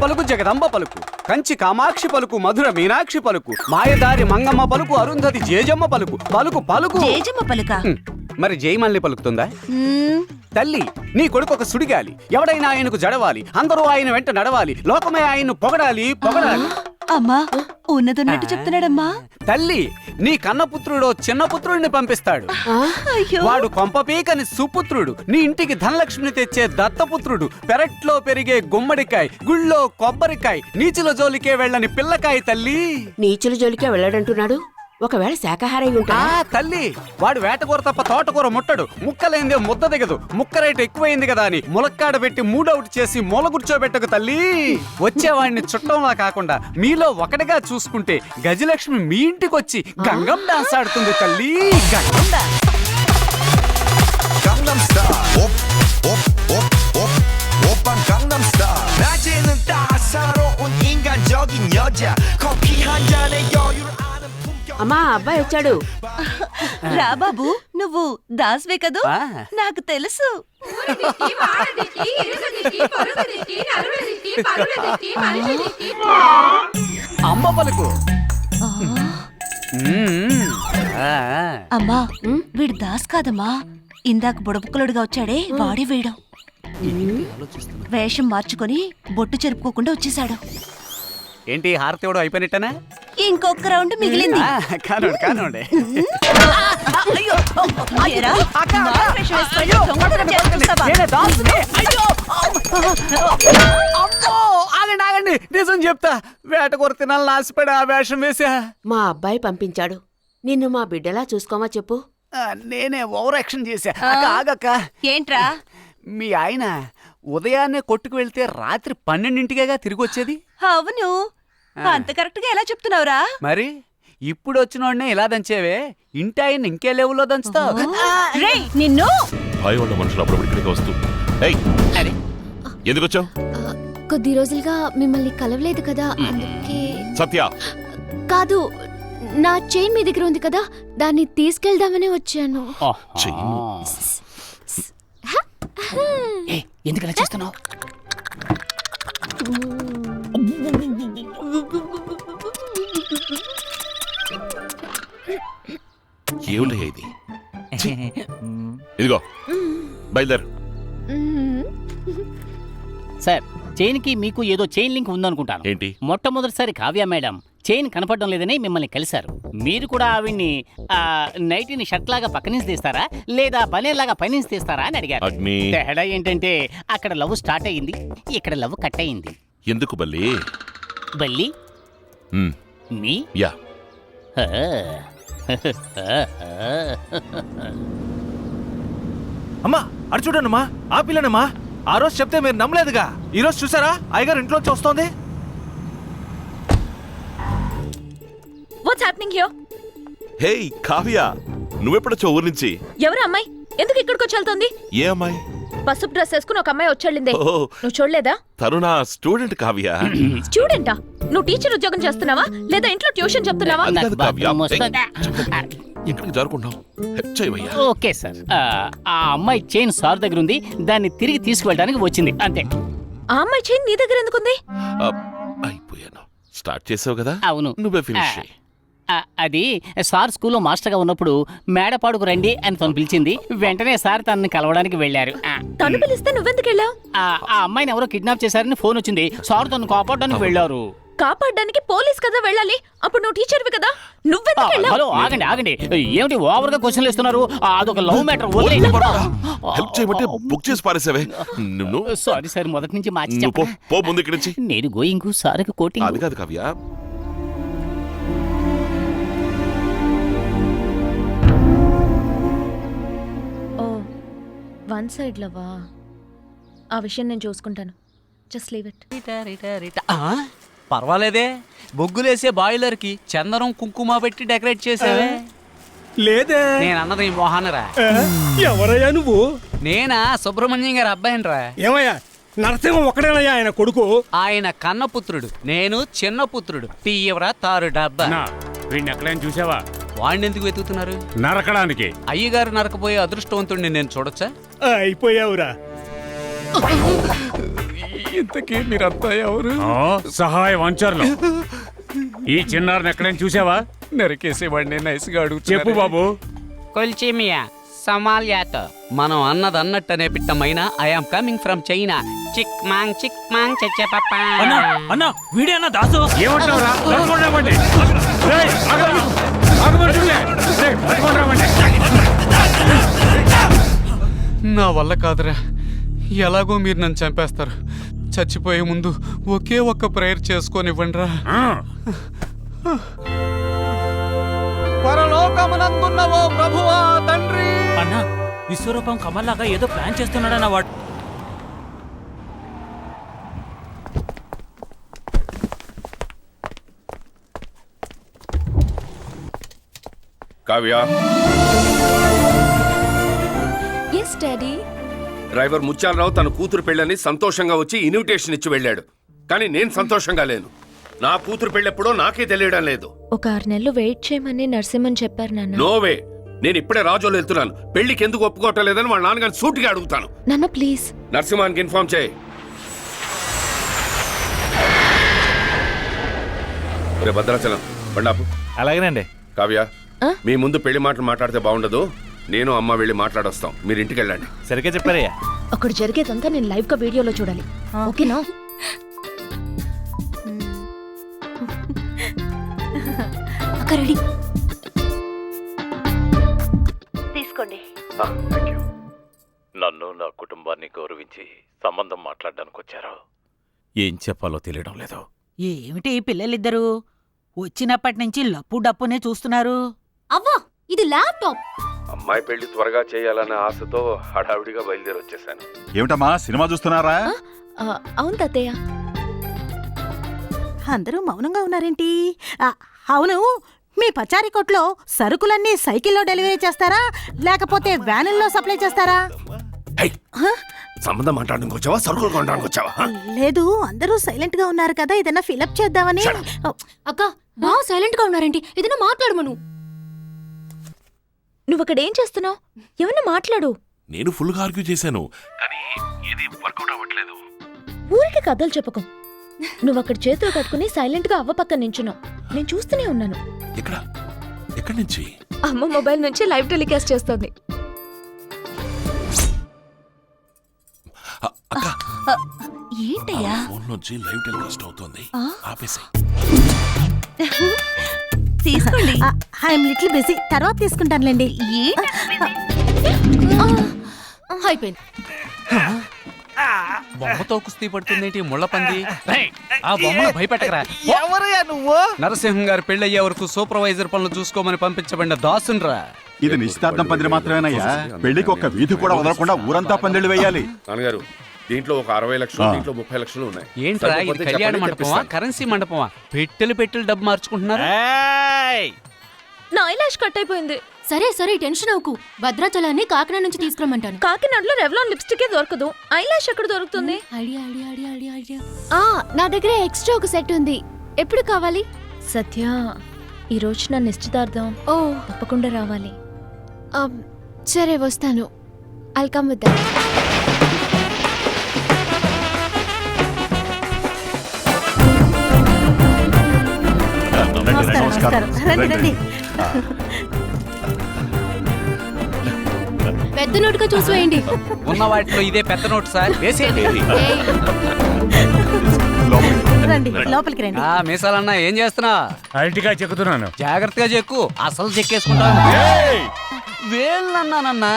పలుకు జగదంబ పలుకు, కంచి కామాక్షి పలుకు, మధుర మీనాక్షి పలుకు, మాయదారి మంగమ్మ పలుకు, అరుంధతి జేజమ్మ పలుకు, పలుకు పలుకు. జేజమ్మ పలుక మరి జయమల్ని పలుకుతుందా? తల్లి, నీ కొడుకు ఒక సుడిగాలి, ఎవడైనా ఆయనకు జడవాలి, అందరూ ఆయన వెంట నడవాలి, లోకమే ఆయన్ను పొగడాలి పొగడాలి. అమ్మా ఉన్నతున్నట్టు చెప్తున్నాడమ్మా. తల్లి, నీ కన్నపుత్రుడో చిన్న పుత్రుడిని పంపిస్తాడు. వాడు కొంపపీకని సుపుత్రుడు, నీ ఇంటికి ధనలక్ష్మిని తెచ్చే దత్తపుత్రుడు, పెరట్లో పెరిగే గుమ్మడికాయ, గుళ్ళో కొబ్బరికాయ, నీచుల జోలికే వెళ్ళని పిల్లకాయ. తల్లి, నీచుల జోలికే వెళ్ళడంటున్నాడు. ఒకవేళ శాకాహారి ఉంటా? తల్లి, వాడు వేటకూర తప్ప తోటకూర ముట్టడు, ముక్కలేందే ముద్ద దిగదు, ముక్క రేటు ఎక్కువైంది కదా అని ములక్కాడ పెట్టి మూడౌట్ చేసి మూల కూర్చోబెట్టకు తల్లి. వచ్చేవాడిని చుట్టంలా కాకుండా మీలో ఒకటిగా చూసుకుంటే గజలక్ష్మి మీ ఇంటికి వచ్చి గంగం డాన్స్ ఆడుతుంది తల్లి. Gangam dance. Gangnam Style. Op, op, op, op, 오빤 Gangnam Style. 낮에는 따사로운 인간적인 여자. 커피 한 잔에 여유를 아는 품격. అమ్మా అబ్బాయి వచ్చాడు. రా బాబు, నువ్వు దాస్వే కదూ? నాకు తెలుసు. అమ్మ పలుకు. అమ్మా వీడు దాస్ కాదమ్మా, ఇందాక బుడబుక్కలుడుగా వచ్చాడే వాడే వీడు. వేషం మార్చుకొని బొట్టు చెరుపుకోకుండా వచ్చేసాడు. ఏంటి హారతి ఇవ్వడం అయిపోయినట్టనా? ఇంకొక రౌండ్ మిగిలింది. కానండి కానండి. ఏరా, మారు వేషం వేసుకొని దొంగతనం చేసి చూస్తావా? ఆగండి ఆగండి, నిజం చెప్తా. వేటకూర తినాలని ఆశపడి ఆ వేషం వేసా. మా అబ్బాయి పంపించాడు. నిన్ను మా బిడ్డలా చూసుకోమా చెప్పు. నేనే ఓవర్ యాక్షన్ చేశా. ఆగక్క, ఏంట్రా? మీ ఆయన ఉదయాన్నే కొట్టుకు వెళ్తే రాత్రి 12ంటికేగా తిరిగి వచ్చేది. అవును, అంత కరెక్ట్ గా ఎలా చెప్తున్నావురా? మరి ఇప్పుడు వచ్చినోడ్నే ఇలా దంచేవే, ఇంటి ఆయన ఇంకే లెవెల్లో దంచుతావు. రేయ్ నిన్ను! భయపడ్డ మనుషులు అప్పుడు ఇక్కడికి వస్తూ ఎందుకు వచ్చావు? కొద్ది రోజులుగా మిమ్మల్ని కలవలేదు కదా, అందుకే. సత్య కాదు, నా చైన్ మీ దగ్గర ఉంది కదా, దాన్ని తీసుకెళ్దామని వచ్చాను. ఎందుకలా చేస్తున్నావు? ఏమిటయ్యా ఇది? ఇదిగో బయలుదేరు. సార్, చైన్ కి మీకు ఏదో చైన్ లింక్ ఉందనుకుంటాను. ఏంటి? మొట్టమొదటిసారి కావ్య మేడం చైన్ కనపడడం లేదని మిమ్మల్ని కలిశారు. మీరు కూడా ఆవిడ్ని నైటీని షర్ట్ లాగా పక్క నుంచి తీస్తారా లేదా పనేలాగా పైనుంచి తీస్తారా అని అడిగారు. తేడా ఏంటంటే అక్కడ లవ్ స్టార్ట్ అయ్యింది, ఇక్కడ లవ్ కట్ అయ్యింది. ఎందుకు బల్లి? బల్లి మీ యా అమ్మా అటు చూడండమ్మా, ఆ పిల్లనమ్మా. ఆ రోజు చెప్తే మీరు నమ్మలేదుగా, ఈ రోజు చూసారా అయ్యగారు ఇంట్లోంచి వస్తోంది. What's happening here? Hey Kavya, నువ్వెప్పుడొచ్చావు ఊరు నుంచి? ఎవరు అమ్మాయి? ఎందుకు ఇక్కడికి వచ్చి వెళ్తుంది? ఏ అమ్మాయి? పసుపు డ్రెస్ వేసుకుని ఒక అమ్మాయి వచ్చేళ్ళిందే, నువ్వు చూడలేదా? తను నా స్టూడెంట్ కావ్య. స్టూడెంటా? నువ్వు టీచర్ ఉద్యోగం చేస్తున్నావా లేదా ఇంట్లో ట్యూషన్ చెప్తున్నావా? ఇక్కడికి జరుపుకుంటాం. ఓకే సార్, ఆ అమ్మాయి చైన్ సార్ దగ్గర ఉంది, దాన్ని తిరిగి తీసుకువెళ్ళడానికి వచ్చింది అంతే. ఆ అమ్మాయి చైన్ నీ దగ్గర ఎందుకుంది? అయిపోయాను. స్టార్ట్ చేసావు కదా, అవును. నువ్వే ఫినిష్ చేయి. అది సార్ స్కూల్లో మాస్టర్గా ఉన్నప్పుడు మేడపాడుకు రండి అని తను పిలిచింది. వెంటనే సార్ తనని కలవడానికి వెళ్ళారు. తను పిలిస్తే నువ్వెందుకు వెళ్ళావు? ఆ అమ్మాయిని ఎవరో కిడ్నాప్ చేశారని ఫోన్ వచ్చింది. సార్ తను కాపాడడానికి వెళ్ళారు. కాపాడడానికి పోలీస్ కదా వెళ్ళాలి, అప్పుడు నువ్వు టీచర్వి కదా, నువ్వెందుకు వెళ్ళావు? హలో ఆగండి ఆగండి, ఏమిటి ఓవర్ గా క్వశ్చన్లు ఇస్తున్నారు? అదొక లవ్ మ్యాటర్. హెల్ప్ చేయమంటే బుక్ చేసి పారేసావే. సారీ సార్, మొదటి నుంచి మార్చి పో ముందు ఇక్కడి నుంచి. నేను గోయింగ్, సార్కి కోటింగ్. అది కాదు కావ్య, వన్ సైడ్ లవా? ఆ విషయం నేను చూసుకుంటాను, జస్ట్ లీవ్ ఇట్. పర్వాలేదే, బొగ్గులేసే బాయిలర్ కి చందనం కుంకుమ పెట్టి డెకరేట్ చేసావే. లేదే, నేను అన్నది మోహనరా. ఎవరయ్యా నువ్వు? నేనా సుబ్రహ్మణ్యం గారి అబ్బాయినరా. ఏమయ్యా, నరసింహం ఒక్కడేనయ్యా ఆయన కొడుకు? ఆయన కన్నపుత్రుడు, నేను చిన్న పుత్రుడు. తీయవరా తారు డబ్బా. వీడిని ఎక్కడైనా చూసావా? వాడిని ఎందుకు వెతుకుతున్నారు? నరకడానికి. అయ్యగారు నరకపోయే అదృష్టవంతుడిని నేను చూడొచ్చా? అయిపోయావురా. ఇంతకీ మీరంతా ఎవరు? సహాయ వంచర్లు. ఈ చిన్నారిని ఎక్కడైనా చూసావా? నరికేసేవాడిని నైస్గా అడుగుతున్నారు. చెప్పు బాబు. కొల్చిమియా సమాల్యాతో మనం అన్నది అన్నట్టనే పిట్టమైనా ఐఆమ్ కమింగ్ ఫ్రమ్ చైనా. చిక్ మాంగ్ చచ్చే పప్ప. అన్నా వీడేనా దాసు? ఏమంటావురా? పట్టుకొని రావండి. రేయ్, ఆగమంటుండే. రేయ్, పట్టుకొని రావండి. నా వల్ల కాదురా, ఎలాగో మీరు నన్ను చంపేస్తారు. చచ్చిపోయే ముందు ఒకే ఒక్క ప్రేయర్ చేసుకొనివ్వండిరా. పరలోకమునందున్నవో ప్రభువా తండ్రి. అన్నా విశ్వరూపం కమల్లాగా ఏదో ప్లాన్ చేస్తున్నాడన్న వాడు. Kavya, yes daddy. Driver Mutyalarao తన కూతురు పెళ్ళని సంతోషంగా వచ్చి ఇన్విటేషన్ ఇచ్చి వెళ్ళాడు. కానీ నేను సంతోషంగా లేను. నా కూతురు పెళ్ళెప్పుడో నాకే తెలియడం లేదు. ఒక 6 నెలలు వెయిట్ చేయమని నరసింహన్ చెప్పారు నాన్న. నోవే, నేను ఇప్పుడే రాజోలు వెళ్తున్నాను. పెళ్లికి ఎందుకు ఒప్పుకోవటం లేదని వాళ్ళ నాన్నగారిని సూటిగా అడుగుతాను. నాన్న ప్లీజ్. నరసింహానికి ఇన్ఫార్మ్ చేయి. రే భద్రాచలం, బండాపు. అలాగేనండి. కావ్య, మీ ముందు పెళ్లి మాటలు మాట్లాడితే బాగుండదు. నేను అమ్మ వెళ్ళి మాట్లాడొస్తాం. మీరు ఇంటికి వెళ్ళండి. సరిగ్గా చెప్పారయ్యా. అక్కడ జరిగేదంతా నేను లైవ్ గా వీడియోలో చూడాలి. ఓకేనా? అక్క రెడీ. తీసుకోండి. నన్ను నా కుటుంబాన్ని గౌరవించి సంబంధం మాట్లాడడానికి వచ్చారు. ఏం చెప్పాలో తెలియడం లేదు. ఏమిటి పిల్లలిద్దరూ వచ్చినప్పటి నుంచి లప్పు డప్పునే చూస్తున్నారు? అవ్వా, ఇది ల్యాప్టాప్. అమ్మాయి పెళ్లి త్వరగా చేయాలన్న ఆశతో హడావిడిగా బయలుదేరి వచ్చేసాను. ఏమిటమ్మా సినిమా చూస్తున్నారా? అవును తాతయ్య. అందరూ మౌనంగా ఉన్నారేంటి? అవును, మీ పచారీ కొట్లో సరుకులన్నీ సైకిల్లో డెలివరీ చేస్తారా లేకపోతే వ్యానుల్లో సప్లై చేస్తారా? సంబంధం మాట్లాడడానికి వచ్చావా, సరుకులు కొనడానికి వచ్చావా? లేదు, అందరూ సైలెంట్ గా ఉన్నారు కదా, ఏదైనా ఫిలప్ చేద్దామని. అక్క బాగా సైలెంట్ గా ఉన్నారేంటి? ఏదైనా మాట్లాడమను. నువ్వు అక్కడ ఏం చేస్తున్నావు? ఏమన్నా మాట్లాడు. నేను ఫుల్ గా ఆర్గ్యూ చేశాను, కానీ ఏది వర్కౌట్ అవ్వట్లేదు. ఊరికి కథలు చెప్పకు. నువ్వు అక్కడ చేతులు కట్టుకుని సైలెంట్ గా అవ్వ పక్కన నించున్నావు. నేను చూస్తూనే ఉన్నాను. ఎక్కడి నుంచి? అమ్మ మొబైల్ నుంచి లైవ్ టెలికాస్ట్ చేస్తోంది. ఏంటయ్యా? ఫోన్ నుంచి లైవ్ టెలికాస్ట్ అవుతుంది. ఆపేసి. తీసుకోండి. ఐఎమ్ లిటిల్ బిజీ, తర్వాత తీసుకుంటానులేండి. అయిపోయింది. బొమ్మతో కుస్తీ పడుతుందేంటి ముళ్ళపంది? ఆ బొమ్మను భయపెట్టకరా. ఎవరయ్యా నువ్వు? నరసింహం గారి పెళ్ళయ్యే వరకు సూపర్వైజర్ పనులు చూసుకోమని పంపించబడిన దాసున్రా. ఇది నిశ్చితార్థం పందిరి మాత్రమేనయ్యా. పెళ్లికి ఒక్క వీధి కూడా వదలకుండా ఊరంతా పందిళ్ళు వేయాలి. నాన్నగారు, దీంట్లో ఒక 60 లక్షలు, దీంట్లో 30 లక్షలు ఉన్నాయి. ఏంట్రా ఇది? కళ్యాణ మండపమా, కరెన్సీ మండపమా? పెట్టెలు డబ్బు మార్చుకుంటున్నారు. నా ఐలాష్ కట్ అయిపోయింది. సరే సరే, టెన్షన్ అవ్వకు. భద్రాచలాన్ని కాకినాడ నుంచి తీసుకురమ్మంటాను. కాకినాడలో రెవ్లాన్ లిప్స్టిక్ దొరకదు. ఐలాష్ ఎక్కడ దొరుకుతుంది? ఐడియా. నా దగ్గర ఎక్స్ట్రా ఒక సెట్ ఉంది. ఎప్పుడు కావాలి? సత్య, ఈ రోజు నా నిశ్చితార్థం. ఓ, తప్పకుండా రావాలి. సరే వస్తాను. I'll come with that. నమస్కారం. రండి రండి. పెద్ద నోటుగా చూసి వేయండి. ఉన్న వాటిలో ఇదే పెద్ద నోట్ సార్, వేసేయండి. రండి, లోపలికి రండి. మీసాలన్నా ఏం చేస్తున్నా? అరటిగా చెక్కుతున్నాను. జాగ్రత్తగా చెక్కు, అసలు చెక్కేసుకుంటాను. వేళ్ళన్నానన్నా.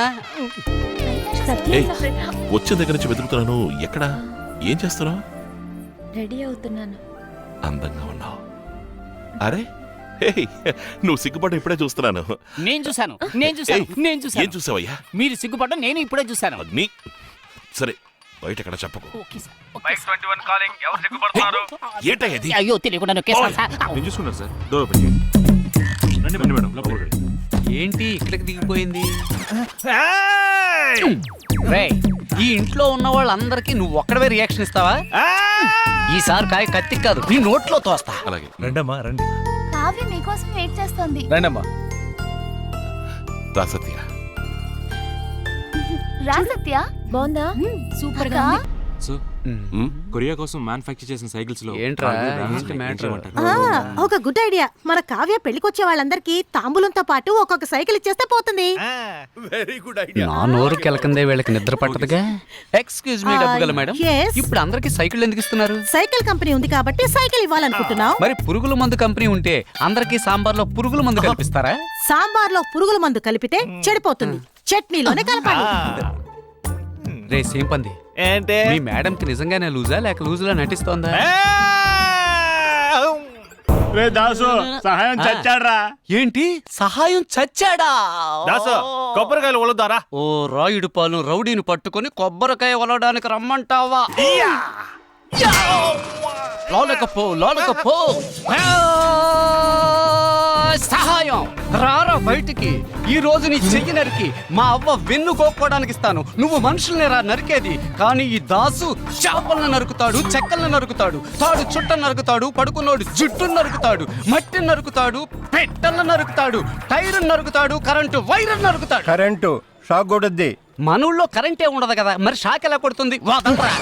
వచ్చే దగ్గర నుంచి వెతుకుతున్నాను. ఎక్కడ? ఏం చేస్తున్నావు? రెడీ అవుతున్నాను. అందంగా ఉన్నావు. అరే, నువ్వు సిగ్గుపడ్డ ఇప్పుడే చూస్తున్నాను. నేను చూసాను. ఏం చూసావయ్యా? మీరు సిగ్గుపడ్డం నేను ఇప్పుడే చూసాను. నీ సరే, బయట ఎక్కడ చెప్పకు. ఏంటయ్యా ఇది? అయ్యో, తెలియకుండా నొక్కేస్తాను సార్. నేను చూసుకున్నాను సార్. డోర్ ఓపెన్ చేయండి. రండి మేడం, లోపలికి రండి. ఏంటి ఇక్కడికి దిగిపోయింది? రేయ్, ఈ ఇంట్లో ఉన్న వాళ్ళందరికీ నువ్వు ఒక్కడవే రియాక్షన్ ఇస్తావా? ఈసారి కాయ కత్తి కాదు, నీ నోట్లో తోస్తా. అలాగే. రండమ్మా రండి. కావ్య మీకోసం వెయిట్ చేస్తోంది. రండమ్మా. రా సత్య. రా సత్య. బాగుందా? సూపర్ గా ఉంది. కొరియా కోసం మ్యానుఫ్యాక్చర్ చేసిన సైకిల్స్ లో ఏంట్రా ఏంటి మ్యాటర్? ఒక గుడ్ ఐడియా. మన కావ్య పెళ్లికొచ్చే వాళ్ళందరికీ తాంబూలంతో పాటు ఒక్కొక్క సైకిల్ ఇచ్చేస్తే పోతుంది. Very good idea. నా నోరు కెలకందే వీళ్ళకి నిద్ర పట్టదుగా. ఎక్స్క్యూజ్ మీ డబ్బుగల మేడం, yes. ఇప్పుడు అందరికి సైకిల్ ఎందుకు ఇస్తున్నారు? సైకిల్ కంపెనీ ఉంది కాబట్టి సైకిల్ ఇవ్వాలనుకుంటున్నాం. మరి పురుగుల మందు కంపెనీ ఉంటే అందరికి సాంబార్లో పురుగుల మందు కల్పిస్తారా? సాంబార్లో పురుగుల మందు కలిపితే చెడిపోతుంది. చట్నీలోనే కలపాలి. రే సేంపంది, ఏంటే మీ మేడం కి నిజంగానే లూజా లేక లూజులా నటిస్తోందా? రే దాసు సహాయం చచ్చాడ్రా. ఏంటి సహాయం చచ్చాడా? దాసు కొబ్బరికాయలు ఒలుద్దారా? ఓ రాయుడు పాలు రౌడీని పట్టుకొని కొబ్బరికాయ ఒలవడానికి రమ్మంటావా? లోనకపో లోనకపో. సహాయం రారా బయటికి. ఈ రోజు నీ చెయ్యి నరికి మా అవ్వ వెన్ను కోక్కోడానికి ఇస్తాను. నువ్వు మనుషుల్ని రా నరికేది, కానీ ఈ దాసు చేపలను నరుకుతాడు, చెక్కలను నరుకుతాడు, తాడు చుట్టను నరుకుతాడు, పడుకున్నోడు జుట్టును నరుకుతాడు, మట్టిని నరుకుతాడు, పెట్టలను నరుకుతాడు, టైరు నరుకుతాడు, కరెంటు వైరు నరుకుతాడు. కరెంటు షాక్ కొడుద్ది. మనూళ్ళో కరెంటే ఉండదు కదా, మరి షాక్ ఎలా కొడుతుంది? వాదండ్రా.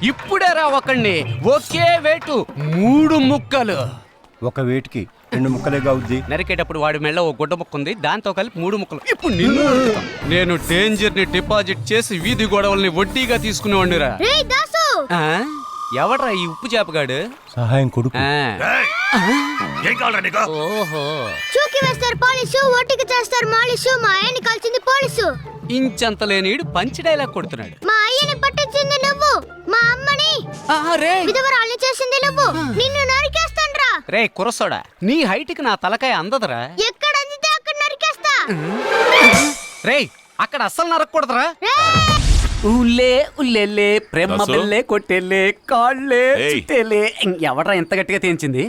ఇప్పుడే రా ఒకడిని ఒకే వేటు 3 ముక్కలు. ఒక వేటికి 2 ముక్కలేగా అవుద్ది. నరికేటప్పుడు వాడి మెళ్ళ ఓ గుడ్డ ముక్క ఉంది, దాంతో కలిపి 3 ముక్కలు. ఇప్పుడు నిన్ను నరుకుతాం. నేను డేంజర్ ని డిపాజిట్ చేసి వీధి గొడవల్ని వడ్డీగా తీసుకునేవాడిరా. ఎవడ్రా ఈ ఉప్పు చేపగాడు? సహాయం కొడుకు. ఏం కావాలా నీకు? ఓహో, చూకి వేస్తారు పోలీసు, ఓటికి చేస్తారు మాలిసు. మా ఆయన్ని కాల్చింది పోలీసు. ఇంచంత లేనిడు పంచి డైలాగ్ కొడుతున్నాడు. మా అయ్యని పట్టించింది నువ్వు, మా అమ్మని విధవరాల్ని చేసింది నువ్వు. నిన్ను నరికేస్తాన్రా. రే కురసోడా, నీ హైట్ కి నా తలకాయ అందదరా. ఎక్కడ అందితే అక్కడ నరికేస్తా. రే అక్కడ అస్సలు నరకూడదురా. ఊలే ఉల్లేలే ప్రేమ బెల్లే కొట్టేలే కాళ్ళే చుట్టేలే. ఎవడ్రా ఎంత గట్టిగా తేంచింది?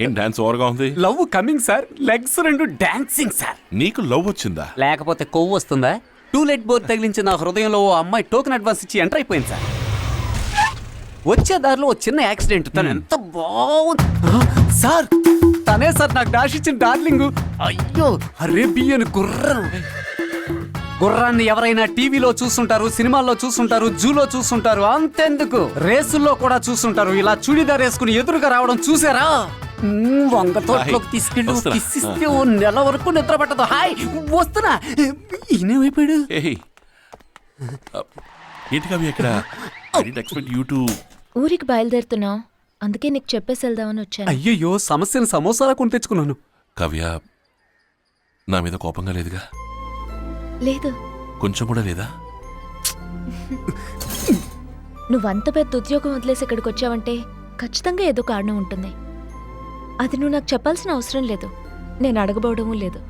ఏం డాన్స్ ఓవర్గా ఉంది? Love coming sir, legs 2 dancing sir. నీకు లవ్ వచ్చిందా? లేకపోతే కొవ్వు వస్తుందా? టూలెట్ బోర్ తగిలించి నా హృదయంలో ఓ అమ్మాయి టోకెన్ అడ్వాన్స్ ఇచ్చి ఎంటర్ అయిపోయింది సార్. వచ్చే దారిలో ఓ చిన్న యాక్సిడెంట్. తను ఎంత బాగుంది సార్. తనే సార్ నాకు డాష్ ఇచ్చిన డార్లింగ్. అయ్యో అరేబియన్ గుర్రం. గుర్రాన్ని ఎవరైనా టీవీలో చూస్తుంటారు, సినిమాల్లో చూస్తుంటారు, జూలో చూస్తుంటారు, అంతెందుకు రేసుల్లో కూడా చూస్తుంటారు. ఇలా చూడీదార్ వేసుకుని ఎదురుగా రావడం చూసారా? వంగతోట్లోకి తీసుకెళ్ళి కిసిస్తే ఓ నెల వరకు నిద్ర పట్టదు. హాయ్ వస్తున్నా. ఈయనేమైపోయాడు? ఊరికి బయలుదేరుతున్నావు, అందుకే నీకు చెప్పేసి వెళ్దామని వచ్చాను. అయ్యయ్యో సమస్యను సమోసాలా కొని తెచ్చుకున్నాను. కవ్య నా మీద కోపంగా లేదుగా? లేదు, కొంచెం కూడా లేదా? నువ్వంత పెద్ద ఉద్యోగం వదిలేసి ఇక్కడికి వచ్చావంటే ఖచ్చితంగా ఏదో కారణం ఉంటుంది. అది నువ్వు నాకు చెప్పాల్సిన అవసరం లేదు, నేను అడగబోవడమూ లేదు.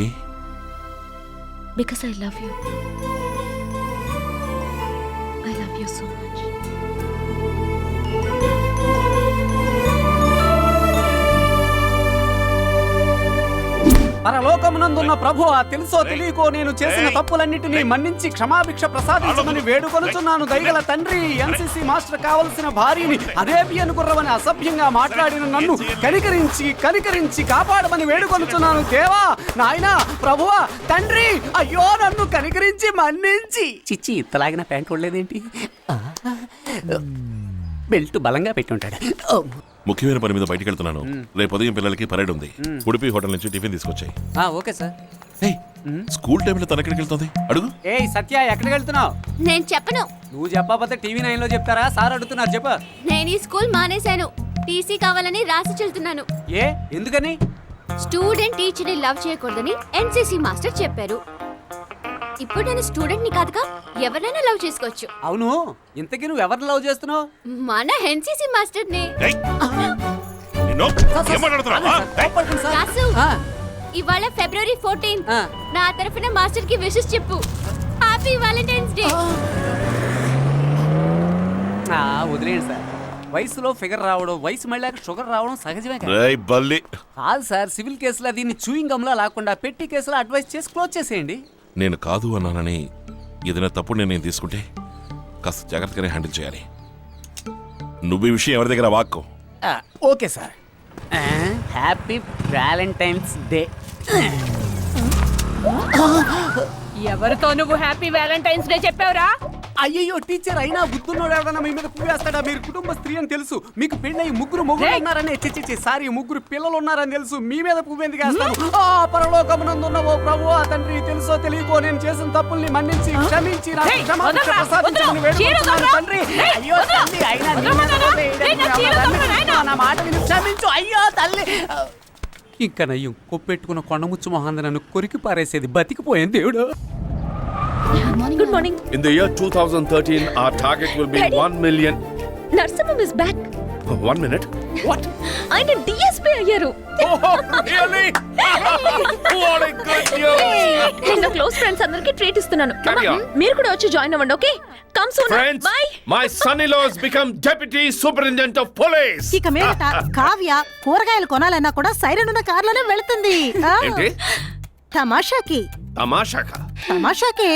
ఏ? Because I love you. I love you so much. పరలోకమునందున్న ప్రభువా, తెలుసో తెలియకో నేను చేసిన తప్పులన్నిటినీ మన్నించి క్షమాభిక్ష ప్రసాదించమని వేడుకొనుచున్నాను. దయగల తండ్రి, ఎన్సీసీ మాస్టర్ కావలసిన భార్యని అరేబియన్ గుర్రమని అసభ్యంగా మాట్లాడిన నన్ను కనికరించి కాపాడమని వేడుకొనుచున్నాను. దేవా, నాయనా, ప్రభువా, తండ్రి, అయ్యో నన్ను కనికరించి మన్నించి. చిచ్చి ఇత్తలాగిన ప్యాంట్ ఉండలేదేంటి? బెల్ట్ బలంగా పెట్టి ఉంటాడు. ముఖ్యమైన పని మీద బయటికి వెళ్తున్నాను. రేపు ఉదయం పిల్లలకి పరేడ్ ఉంది. ఉడిపి హోటల్ నుంచి టిఫిన్ తీసుకొచ్చాయి. Okay sir. స్కూల్ టైంలో తన ఎక్కడికి వెళ్తుంది అడుగు. ఏయ్ సత్య, ఎక్కడికి వెళ్తున్నావు? నేను చెప్పను. నువ్వు చెప్పకపోతే టీవీ 9 లో చెప్తారా? సార్ అడుగుతున్నారు, చెప్ప. నేను ఈ స్కూల్ మానేశాను. టీసీ కావాలని రాసి చెల్తున్నాను. ఏ ఎందుకని? స్టూడెంట్ టీచర్ ని లవ్ చేయకూడదని ఎన్సీసీ మాస్టర్ చెప్పారు. ఇప్పుడు నేను స్టూడెంట్ ని కాదుగా, ఎవరైనా లవ్ చేసుకోవచ్చు. అవును, ఇంతకీ నువ్వు ఎవరిని లవ్ చేస్తున్నావు? మన ఎన్సీసీ మాస్టర్ ని. ఇవాళ ఫిబ్రవరి 14 నా తరఫున మాస్టర్ కి విషెస్ చెప్పు. Happy Valentine's day. వదిలేండి సార్, వయసులో ఫిగర్ రావడం, వయసు మళ్ళీ షుగర్ రావడం సహజమే. కాదు సార్, సివిల్ కేసులో దీన్ని చూయింగ్ గమ్లా లేకుండా పెట్టి కేసులో అడ్వైస్ చేసి క్లోజ్ చేసేయండి. నేను కాదు అన్నానని ఏదైనా తప్పుడు నిర్ణయం తీసుకుంటే కాస్త జాగ్రత్తగానే హ్యాండిల్ చేయాలి. నువ్వు ఈ విషయం ఎవరి దగ్గర వాక్కు. Okay sir. Happy Valentine's day. ఎవరితో నువ్వు హ్యాపీ వ్యాలంటైన్స్ డే చెప్పావురా? అయ్యయ్యో టీచర్ అయినా బుద్ధున్నోడు ఎవడన్నా మీ మీద పువ్వేస్తాడా? మీరు కుటుంబ స్త్రీ అని తెలుసు, మీకు పెళ్ళయి ముగ్గురు మొగుడు ఉన్నారని సారీ ముగ్గురు పిల్లలు ఉన్నారని తెలుసు, మీ మీద పువ్వు ఎందుకు వేస్తాను? ఆ పరలోకమునందున్న ఓ ప్రభు ఆ తండ్రి, తెలుసో తెలియకో నేను చేసిన తప్పుల్ని మన్నించి క్షమించి నాకు క్షమాభిక్ష ప్రసాదించమని వేడుకుంటున్నాను తండ్రి. అయ్యో తల్లి, అయినా నీ మీద వేయడానికి నా మాట విని క్షమించు. అయ్యో తల్లి. ఇంకా నయ్యం కొప్పెట్టుకున్న కొండముచ్చు మొహాంద నన్ను కొరికి పారేసేది బతికిపోయాను దేవుడు. Good morning. In the year 2013, our target will be 1 million. Narsimham is back. 1 minute? What? ఆయన డిఎస్పీ అయ్యారు. Oh, really? What a good news! నేను క్లోజ్ ఫ్రెండ్స్ అందరికి ట్రీట్ ఇస్తున్నాను. Carry on. మీరు కూడా వచ్చి జాయిన్ అవ్వండి, okay? Come soon. Friends, by. my son-in-law has become deputy superintendent of police. ఇక మీదట కావ్య కూరగాయలు కొనాలన్నా కూడా సైరన్ ఉన్న కార్లోనే వెళుతుంది. ఆ, ఏంటి? తమాషాకి. తమాషాకా? తమాషాకి.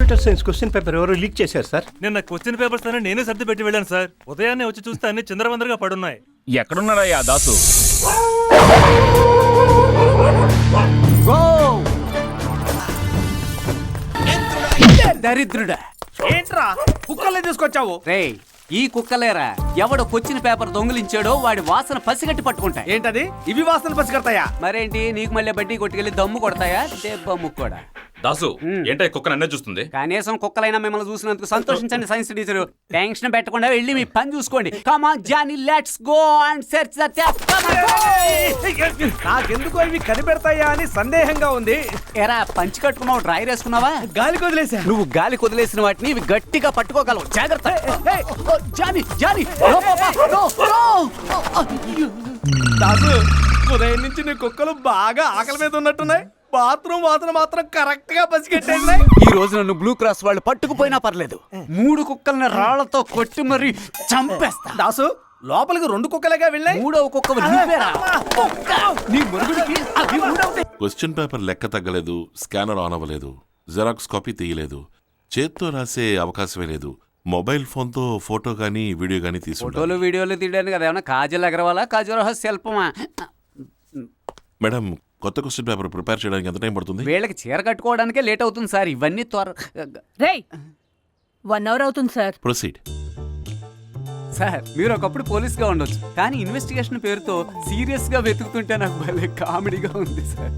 కంప్యూటర్ సైన్స్ క్వశ్చన్ పేపర్ ఎవరు లీక్ చేశారు సార్? నిన్న క్వశ్చన్ పేపర్స్ అన్ని నేనే సర్ది పెట్టి వెళ్ళాను సార్. ఉదయాన్నే వచ్చి చూస్తే అన్ని చిందరవందరగా పడున్నాయి. ఎక్కడున్నాడయ్యా దాసు? దరిద్రుడా, ఏంట్రా కుక్కల్ని తీసుకొచ్చావు? రేయ్ ఈ కుక్కలేరా ఎవడు కొచ్చిన పేపర్ దొంగిలించాడో వాడి వాసన పసిగట్టి పట్టుకుంటాయి. ఏంటది? ఇవి వాసన పసిగడతాయా? మరేంటి నీకు మళ్ళీ బడ్డీ కొట్టుకెళ్ళి దమ్ము కొడతాయా? దెబ్బ ముక్కోడా. దాసు ఏంటో కుక్కను అన్నే చూస్తుంది. కనీసం కుక్కలైనా మిమ్మల్ని చూసినందుకు సంతోషించండి సైన్స్ టీచర్. టెన్షన్ పెట్టకుండా వెళ్ళి మీ పని చూసుకోండి. Come on Johnny, let's go and search the theft. నాకెందుకో ఇవి కనిపెడతాయా అని సందేహంగా ఉంది. ఎరా పంచి కట్టుకున్నావు, డ్రైర్ వేసుకున్నావా? గాలి కొదిలేసా. నువ్వు గాలి కొదిలేసిన వాటిని ఇవి గట్టిగా పట్టుకోగలవు. జాగ్రత్త. Johnny Johnny, no papa, no no. Dasu ఉదయం నుంచి నీ కుక్కలు బాగా ఆకలి మీద ఉన్నట్టున్నాయి. బాత్రూమ్ వాసన మాత్రం కరెక్ట్ గా పసిగట్టేసినాయి. ఈ రోజు నన్ను బ్లూ క్రాస్ వాళ్ళు పట్టుకుపోయినా పర్లేదు, 3 కుక్కల్ని రాళ్లతో కొట్టి మరీ చంపేస్తా. దాసు లోపలికి 2 కుక్కలుగా వెళ్ళాయి. 3వ కుక్క నువ్వేరా? నీ మురుగుడికి అవి 3వ. క్వశ్చన్ పేపర్ లెక్క తగ్గలేదు, స్కానర్ ఆన్ అవ్వలేదు, జెరాక్స్ కాపీ తీయలేదు, చేత్తో రాసే అవకాశమే లేదు. మొబైల్ ఫోన్తో ఫోటో గానీ వీడియో గానీ తీసుకుంటా. ఫోటోలు వీడియోలు తీయడానికి కదా ఏమన్నా కాజల్ అగర్వాలా, కాజల్ శిల్పమా? మేడం, కొత్త క్వశ్చన్ పేపర్ ప్రిపేర్ చేయడానికి ఎంత టైం పడుతుంది? వీళ్ళకి చీర కట్టుకోవడానికే లేట్ అవుతుంది సార్. ఇవన్నీ రేయ్ 1 అవర్ అవుతుంది సార్. ప్రొసీడ్. సార్ మీరు ఒకప్పుడు పోలీస్గా ఉండొచ్చు, కానీ ఇన్వెస్టిగేషన్ పేరుతో సీరియస్గా వెతుకుతుంటే నాకు భలే కామెడీగా ఉంది సార్.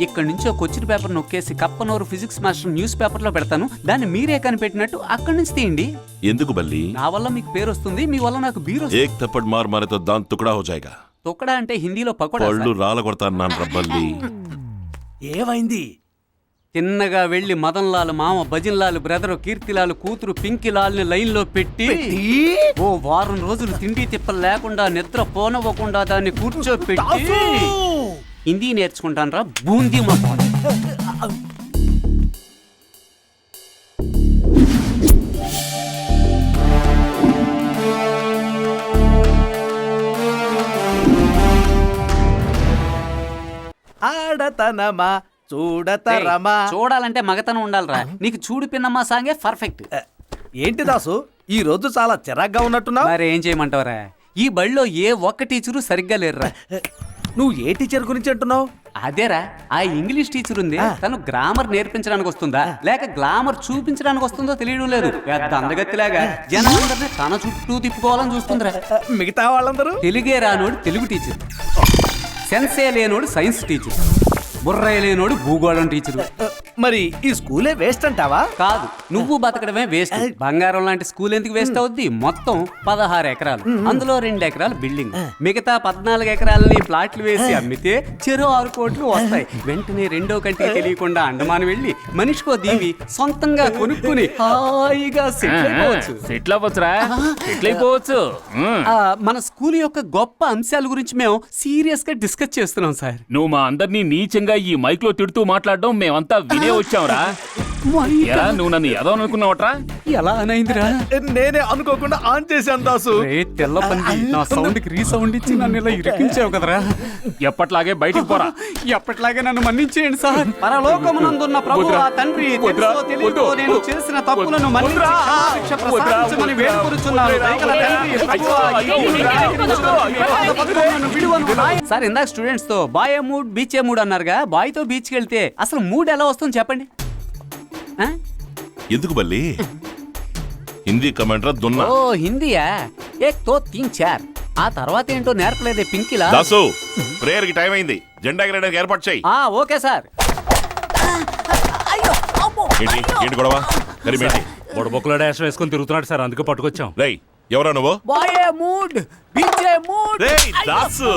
ఇక్కడ నుంచి ఒక క్వశ్చన్ పేపర్ నొక్కేసి కప్పనూరు ఫిజిక్స్ మాస్టర్ న్యూస్ పేపర్లో పెడతాను. దాన్ని మీరే కనిపెట్టినట్టు అక్కడి నుంచి తీయండి. ఎందుకు బల్లి? నా వల్ల మీకు పేరు వస్తుంది, మీ వల్ల నాకు బీర్ వస్తుంది. ఏక్ థప్పడ్ మార్ మారే తో దాన్ తుకడా హో జాయేగా. తొక్కడా అంటే హిందీలో పకోడా. పళ్ళు రాల కొడతాను రబ్బల్లి. ఏమైంది? తిన్నగా వెళ్లి మదన్ లాల్ మామ, భజన్ లాల్ బ్రదర్, కీర్తిలాల్ కూతురు పింకిలాల్ ని లైన్ లో పెట్టి ఓ వారం రోజులు తిండి తిప్పలు లేకుండా నిద్ర పోనవ్వకుండా దాన్ని కూర్చోపెట్టి హిందీ నేర్చుకుంటాను రా బూందీ మొహం. ఆడతనమా చూడతరమా. చూడాలంటే మగతనం ఉండాలిరా. నీకు చూడు పిన్నమ్మా సాంగే పర్ఫెక్ట్. ఏంటి దాసు ఈ రోజు చాలా చిరాగ్గా ఉన్నట్టున్నావు? మరి ఏం చేయమంటావురా, ఈ బడిలో ఏ ఒక్క టీచరు సరిగ్గా లేరురా. నువ్వు ఏ టీచర్ గురించి అంటున్నావు? అదేరా ఆ ఇంగ్లీష్ టీచర్ ఉంది, తను గ్రామర్ నేర్పించడానికి వస్తుందా లేక గ్లామర్ చూపించడానికి వస్తుందో తెలియడం లేదు. పెద్ద అందగత్తిలాగా జనాలందరినీ తన చుట్టూ తిప్పుకోవాలని చూస్తుందిరా. మిగతా వాళ్ళందరూ తెలుగే రానోడు తెలుగు టీచర్, సెన్సే లేనోడు సైన్స్ టీచర్, బుర్రే లేనోడు భూగోళం టీచర్. మరి ఈ స్కూలే వేస్ట్ అంటావా? కాదు, నువ్వు బతకడమే వేస్ట్. బంగారం లాంటి స్కూల్ ఎందుకు వేస్ట్ అవుద్ది? మొత్తం 16 ఎకరాలు, అందులో 2 ఎకరాలు బిల్డింగ్, మిగతా 14 ఎకరాలని ప్లాట్లు వేసి అమ్మితే చెరో 6 కోట్లు వస్తాయి. వెంటనే రెండో కంటికి తెలియకుండా అండమాన్ వెళ్ళి మనిషికో దీవి సొంతంగా కొనుక్కుని హాయిగా సెటిల్ అయిపోవచ్చు. సెటిల్ అవ్వచ్చురా, సెటిల్ అయిపోవచ్చు. మన స్కూల్ యొక్క గొప్ప అంశాల గురించి మేము సీరియస్ గా డిస్కస్ చేస్తున్నాం సార్. నువ్వు మా అందరినీ నీచంగా ఈ మైక్ లో తిడుతూ మాట్లాడడం మేమంతా వినే వచ్చాంరా. ఎలా నువ్వు నన్ను ఏదో అనుకున్నావట్రా? ఎలా అనైందిరా? నేనే అనుకోకుండా ఆన్ చేశాను దాసు. తెల్ల పంది నా సౌండ్ కి రీసౌండ్ ఇచ్చి నన్ను ఇలా ఇరికించావు కదరా. ఎప్పట్లాగే బయటికి పోరా. ఎప్పట్లాగే నన్ను మన్నించేయండి సార్. పరలోకమునందున్న ప్రభువు ఆ తండ్రి తెలుసో తెలియకో నేను చేసిన తప్పులను మన్నించి క్షమాభిక్ష ప్రసాదించమని వేడుకొనుచున్నాను. దయగల తండ్రి ప్రభువా, నన్ను విడువను. సార్ ఇందాక స్టూడెంట్స్ తో బాయ్ మూడ్ బీచ్ మూడ్ అన్నారుగా, బాయ్ తో బీచ్కి వెళ్తే అసలు మూడ్ ఎలా వస్తుంది చెప్పండి. ఆ? ఎందుకు బల్లి హిందీ కమాండర్ దున్నా ఓ హిందీయా ఏక్ తో తీన్ చార్ ఆ తర్వాత ఏంటో నేర్పలేదే పింకిలా దాసు ప్రేయర్ కి టైం అయింది జెండా ఎగరడానికి ఏర్పాటు చేయి ఓకే సార్. ఏంటి గొడవ కరిమేంటి బొడబొక్కలో డాష్ వేసుకొని తిరుగుతున్నాడు సార్, అందుకే పట్టుకొచ్చాం. రేయ్ ఎవరా నువ్వు బాయే మూడ్ బీచే మూడ్. రేయ్ దాసు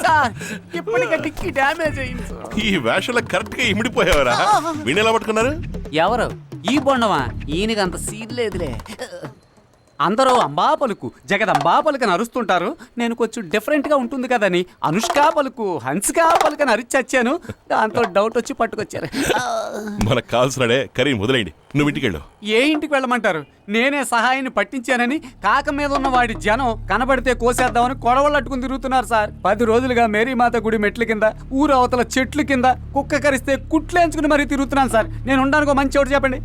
సార్ ఇప్పటికే డిక్కి డ్యామేజ్ అయింది సార్. ఈ వేషంలో కరెక్ట్ గా ఇమిడిపోయావరా వీణ్ ఎలా పట్టుకున్నారు ఎవరు ఈ బొండమా? ఈయనకి అంత సీన్ లేదులే. అందరూ అంబా పలుకు జగదంబా పలుకు అని అరుస్తుంటారు. నేను కొంచెం డిఫరెంట్ గా ఉంటుంది కదని అనుష్కా పలుకు హన్సికా పలుకు అని అరిచొచ్చాను. దాంతో డౌట్ వచ్చి పట్టుకొచ్చారు. మనకు కావాల్సినడే కరీం వదిలేయండి, నువ్వు ఇంటికి వెళ్ళు. ఏ ఇంటికి వెళ్ళమంటారు? నేనే సహాయాన్ని పట్టించానని కాక మీద ఉన్న వాడి జనం కనబడితే కోసేద్దామని కొడవళ్ళు అట్టుకుని తిరుగుతున్నారు సార్. 10 రోజులుగా మేరీమాత గుడి మెట్ల కింద ఊరు అవతల చెట్లు కింద కుక్క కరిస్తే కుట్లేంచుకుని మరీ తిరుగుతున్నాను సార్. నేను ఉండడానికి మంచి చోటు చెప్పండి.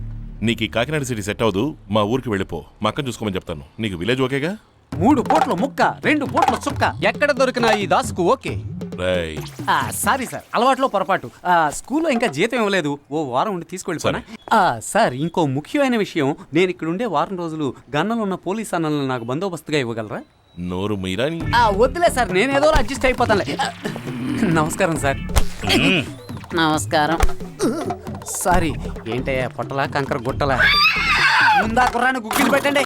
నీకు ఈ కాకినాడ సిటీ సెట్ అవ్వదు, మా ఊరికి వెళ్ళిపో. మా అక్కని చూసుకోమని చెప్తాను. నీకు విలేజ్ ఓకేగా? 3 పూట్ల ముక్క 2 పూట్ల చుక్క ఎక్కడ దొరికినా ఈ దాసుకు ఓకే. రేయ్ సారీ సార్, అలవాట్లో పొరపాటు. స్కూల్లో ఇంకా జీతం ఇవ్వలేదు, ఓ వారం ఉండి తీసుకెళ్ళిపోనా. సార్ ఇంకో ముఖ్యమైన విషయం, నేను ఇక్కడ ఉండే వారం రోజులు గన్నలు ఉన్న పోలీస్ అన్నలను నాకు బందోబస్తుగా ఇవ్వగలరా? నోరు మీరాని వద్దులే సార్, నేనేదో అడ్జస్ట్ అయిపోతానులే. నమస్కారం సార్. నమస్కారం. సారీ ఏంటయ్యా పొట్టలా కంకర గుట్టలా? ముందా కుర్రాన్ని గుగ్గిలు పెట్టండి.